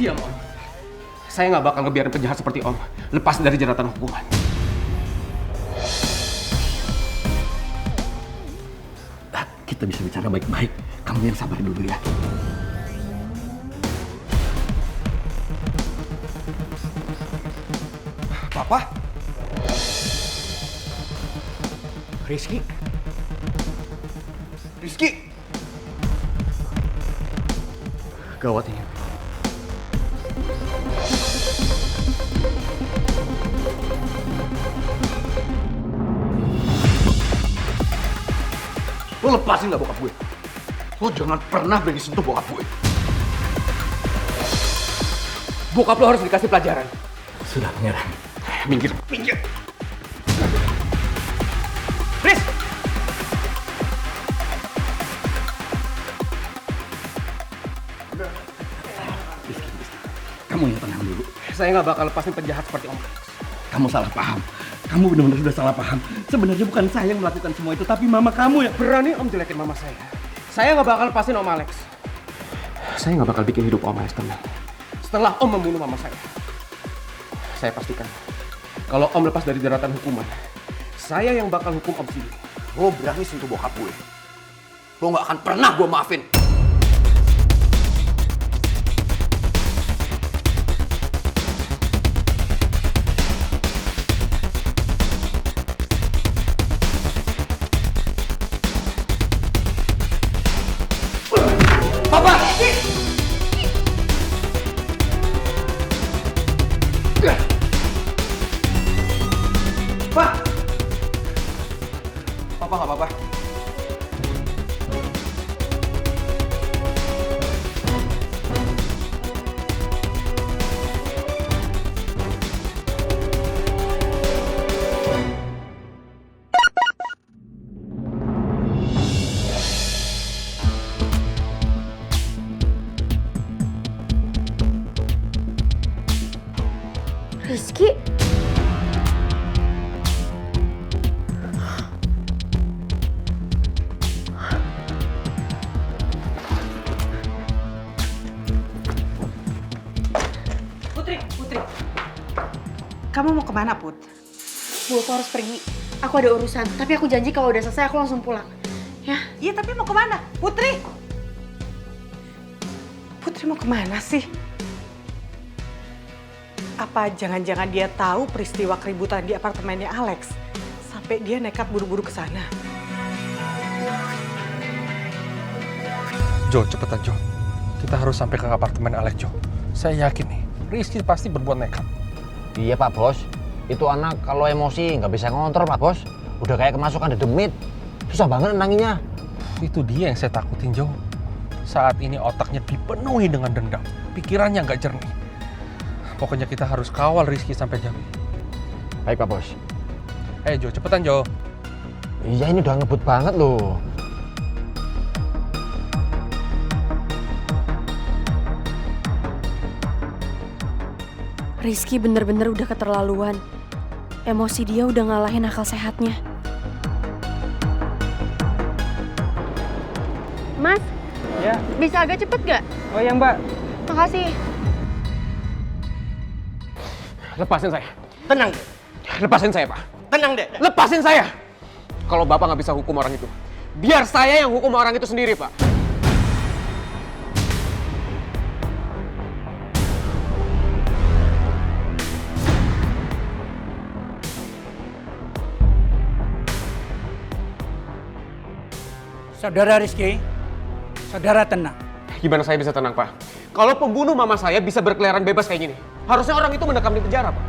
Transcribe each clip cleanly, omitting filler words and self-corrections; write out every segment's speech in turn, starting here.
Diam, Om. Saya nggak bakal ngebiarin penjahat seperti Om lepas dari jeratan hukuman. Kita bisa bicara baik-baik. Kamu yang sabar dulu ya. Papa? Rizky? Rizky? Gawat ini. Lo lepasin gak bokap gue? Lo jangan pernah berani sentuh bokap gue. Bokap lo harus dikasih pelajaran. Sudah, Pangeran. Minggir. Minggir! Riz! Kamu yang tenang dulu. Saya nggak bakal lepasin penjahat seperti Om. Kamu salah paham. Kamu benar-benar sudah salah paham. Sebenarnya bukan saya yang melakukan semua itu, tapi mama kamu yang... Berani Om jelekin mama saya. Saya nggak bakal lepasin Om Alex. Saya nggak bakal bikin hidup Om Alex tenang. Setelah Om membunuh mama saya pastikan kalau Om lepas dari jeratan hukuman, saya yang bakal hukum Om sendiri. Lo berani sentuh bokap gue. Lo gak akan pernah gue maafin. Papa! Pak! Papa gak apa-apa. Rizky? Putri. Kamu mau kemana, Put? Bu, aku harus pergi. Aku ada urusan, tapi aku janji kalau udah selesai aku langsung pulang. Ya? Iya, tapi mau kemana? Putri! Putri mau kemana sih? Apa jangan-jangan dia tahu peristiwa keributan di apartemennya Alex? Sampai dia nekat buru-buru ke sana. Jo, cepetan Jo. Kita harus sampai ke apartemen Alex, Jo. Saya yakin nih, Rizky pasti berbuat nekat. Iya Pak Bos, itu anak kalau emosi nggak bisa ngontrol Pak Bos. Udah kayak kemasukan dedemit, susah banget nenanginnya. Itu dia yang saya takutin, Jo. Saat ini otaknya dipenuhi dengan dendam, pikirannya nggak jernih. Pokoknya kita harus kawal Rizky sampai jam. Baik Pak Bos. Jo, cepetan Jo. Iya ini udah ngebut banget loh. Rizky bener-bener udah keterlaluan. Emosi dia udah ngalahin akal sehatnya. Mas? Ya. Bisa agak cepet gak? Oh ya Mbak. Makasih. Lepasin saya. Tenang, Lepasin saya, Pak. tenang deh. Lepasin saya. Kalau Bapak nggak bisa hukum orang itu, biar saya yang hukum orang itu sendiri, Pak. Saudara Rizky, saudara tenang. Gimana saya bisa tenang, Pak? Kalau pembunuh mama saya bisa berkeliaran bebas kayak gini, harusnya orang itu mendekam di penjara, Pak.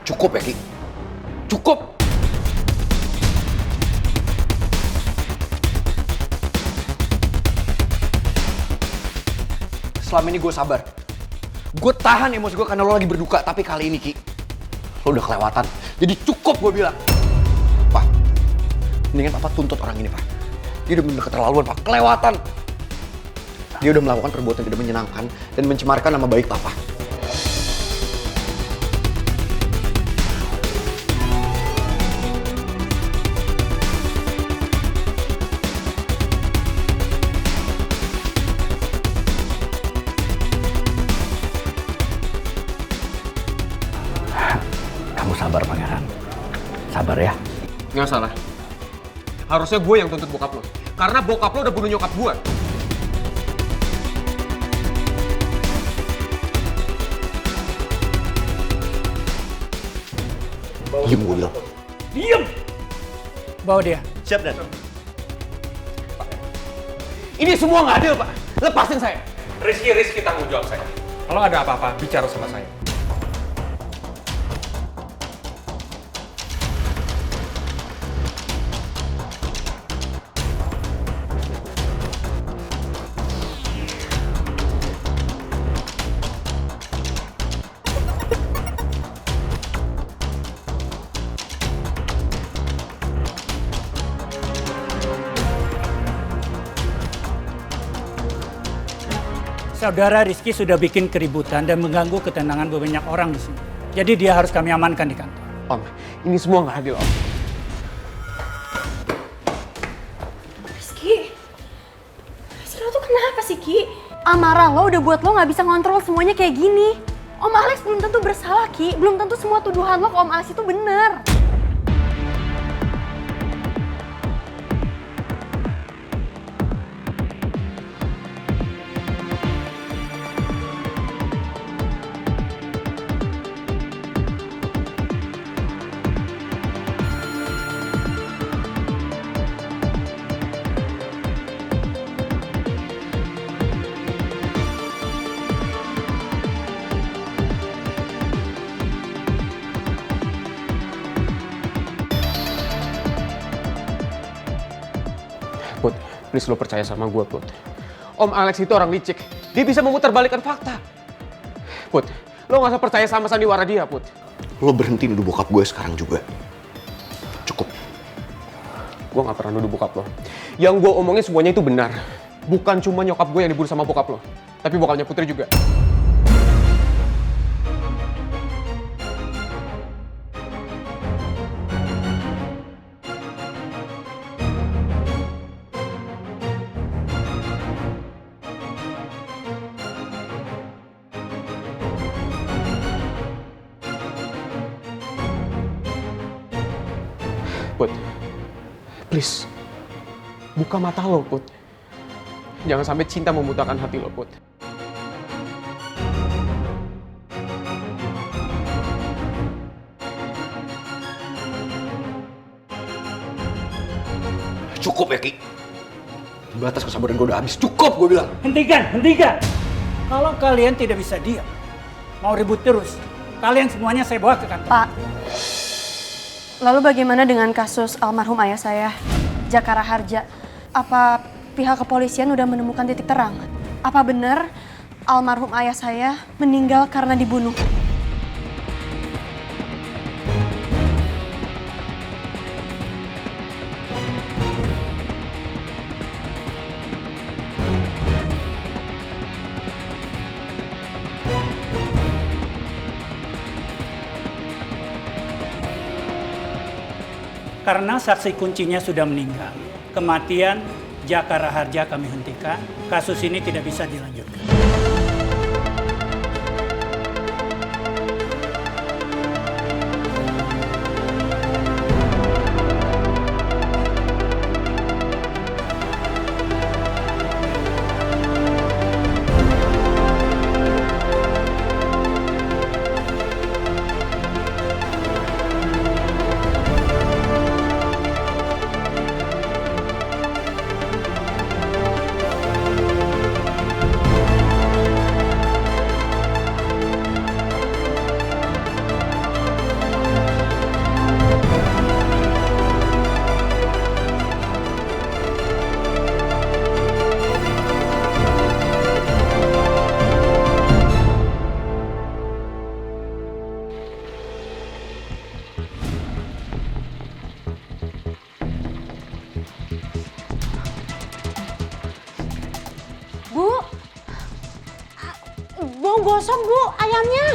Cukup ya, Ki. Cukup! Selama ini gue sabar. Gue tahan emosi gue karena lo lagi berduka. Tapi kali ini, Ki, lo udah kelewatan. Jadi cukup gue bilang. Pak, mendingan Papa tuntut orang ini, Pak. Dia udah bener keterlaluan, Pak. Kelewatan. Dia udah melakukan perbuatan tidak menyenangkan dan mencemarkan nama baik Papa. sabar ya. Nggak salah. Harusnya gue yang tuntut bokap lo. Karena bokap lo udah bunuh nyokap gue. Diem gue bilang. Diam! Bawa dia. Siap, Dan. Ini semua nggak adil, Pak. Lepasin saya. Rizky tanggung jawab saya. Kalau ada apa-apa, bicara sama saya. Saudara Rizky sudah bikin keributan dan mengganggu ketenangan banyak orang di sini. Jadi dia harus kami amankan di kantor. Om, ini semua nggak adil, Om. Rizky lo tuh kenapa sih, Ki? Amarah lo udah buat lo nggak bisa ngontrol semuanya kayak gini. Om Alex belum tentu bersalah, Ki. Belum tentu semua tuduhan lo ke Om Alex itu bener. Put, please lo percaya sama gue, Put. Om Alex itu orang licik. Dia bisa memutarbalikkan fakta. Put, lo nggak usah percaya sama sandiwara dia, Put. Lo berhenti nuduh bokap gue sekarang juga. Cukup. Gue nggak pernah nuduh bokap lo. Yang gue omongin semuanya itu benar. Bukan cuma nyokap gue yang dibunuh sama bokap lo, tapi bokapnya Putri juga. Put, please, buka mata lo, Put. Jangan sampai cinta membutakan hati lo, Put. Cukup ya, Ki. Batas kesabaran gue udah habis. Cukup, gue bilang. Hentikan! Kalau kalian tidak bisa diam, mau ribut terus, kalian semuanya saya bawa ke kantor. Pak, lalu bagaimana dengan kasus almarhum ayah saya, Jakara Harja? Apa pihak kepolisian udah menemukan titik terang? Apa benar almarhum ayah saya meninggal karena dibunuh? Karena saksi kuncinya sudah meninggal, kematian Jakara Harja kami hentikan, kasus ini tidak bisa dilanjutkan. Bu, gosong Bu, ayamnya.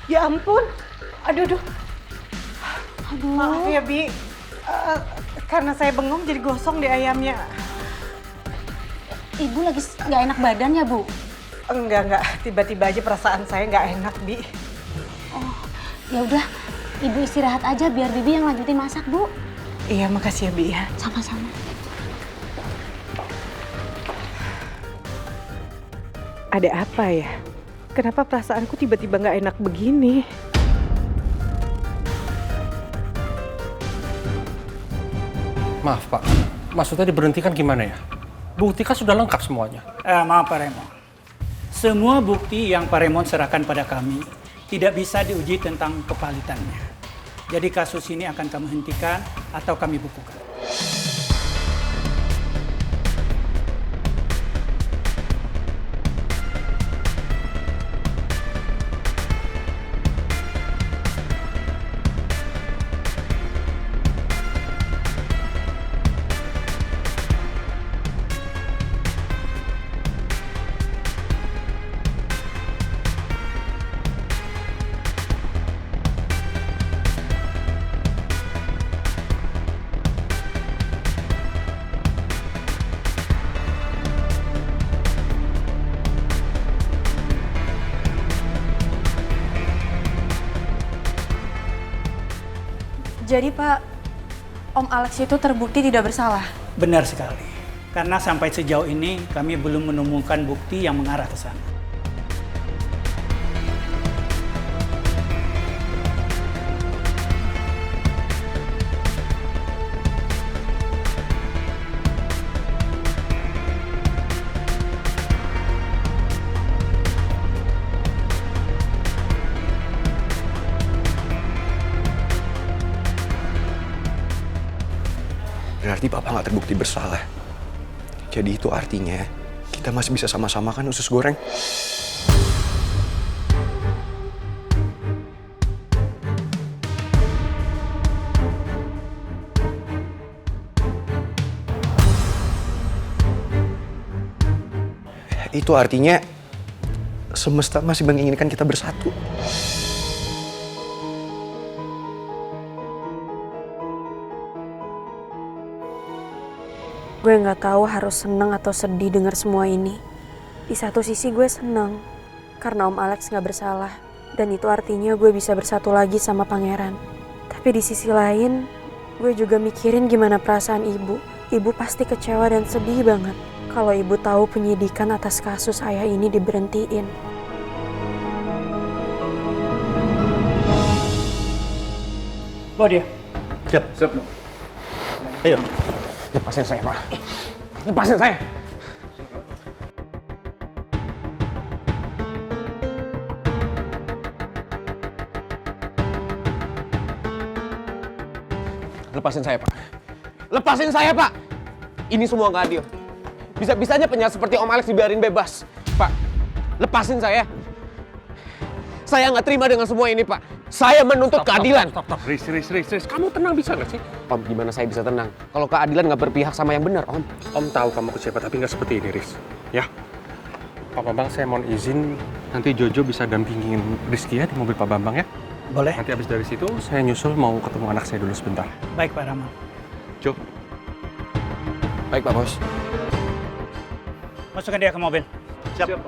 Ya ampun, Aduh. maaf ya Bi. Karena saya bengong jadi gosong di ayamnya. Ibu lagi nggak enak badan ya, Bu? Enggak. Tiba-tiba aja perasaan saya nggak enak, Bi. Oh, ya udah. Ibu istirahat aja biar Bibi yang lanjutin masak, Bu. Iya, makasih ya, Bi ya. Sama-sama. Ada apa ya? Kenapa perasaanku tiba-tiba nggak enak begini? Maaf Pak, maksudnya diberhentikan gimana ya? Bukti kan sudah lengkap semuanya. Maaf Pak Raymond. Semua bukti yang Pak Raymond serahkan pada kami tidak bisa diuji tentang kevalitannya. Jadi kasus ini akan kami hentikan atau kami bukukan. Jadi Pak, Om Alex itu terbukti tidak bersalah? Benar sekali. Karena sampai sejauh ini kami belum menemukan bukti yang mengarah ke sana. Berarti Papa nggak terbukti bersalah. Jadi itu artinya kita masih bisa sama-sama kan usus goreng? Itu artinya semesta masih menginginkan kita bersatu. Gue nggak tahu harus seneng atau sedih dengar semua ini. Di satu sisi gue seneng karena Om Alex nggak bersalah dan itu artinya gue bisa bersatu lagi sama Pangeran. Tapi di sisi lain, gue juga mikirin gimana perasaan ibu. Ibu pasti kecewa dan sedih banget kalau ibu tahu penyidikan atas kasus ayah ini diberhentiin. Bawa dia. Siap. Ayo. Lepasin saya, Pak. Lepasin saya. Lepasin saya, Pak. Lepasin saya, Pak. Ini semua nggak adil. Bisa-bisanya penjahat seperti Om Alex dibiarin bebas. Pak, lepasin saya. Saya nggak terima dengan semua ini, Pak. Saya menuntut keadilan. Stop. Riz. Kamu tenang bisa nggak sih? Om, gimana saya bisa tenang? Kalau keadilan nggak berpihak sama yang benar, Om. Om tahu kamu kecewa, tapi nggak seperti ini, Riz. Ya? Pak Bambang, saya mohon izin. Nanti Jojo bisa dampingin Rizky ya di mobil Pak Bambang ya? Boleh? Nanti habis dari situ, saya nyusul mau ketemu anak saya dulu sebentar. Baik Pak Rahman. Jo. Baik, Pak Bos. Masukkan dia ke mobil. Siap.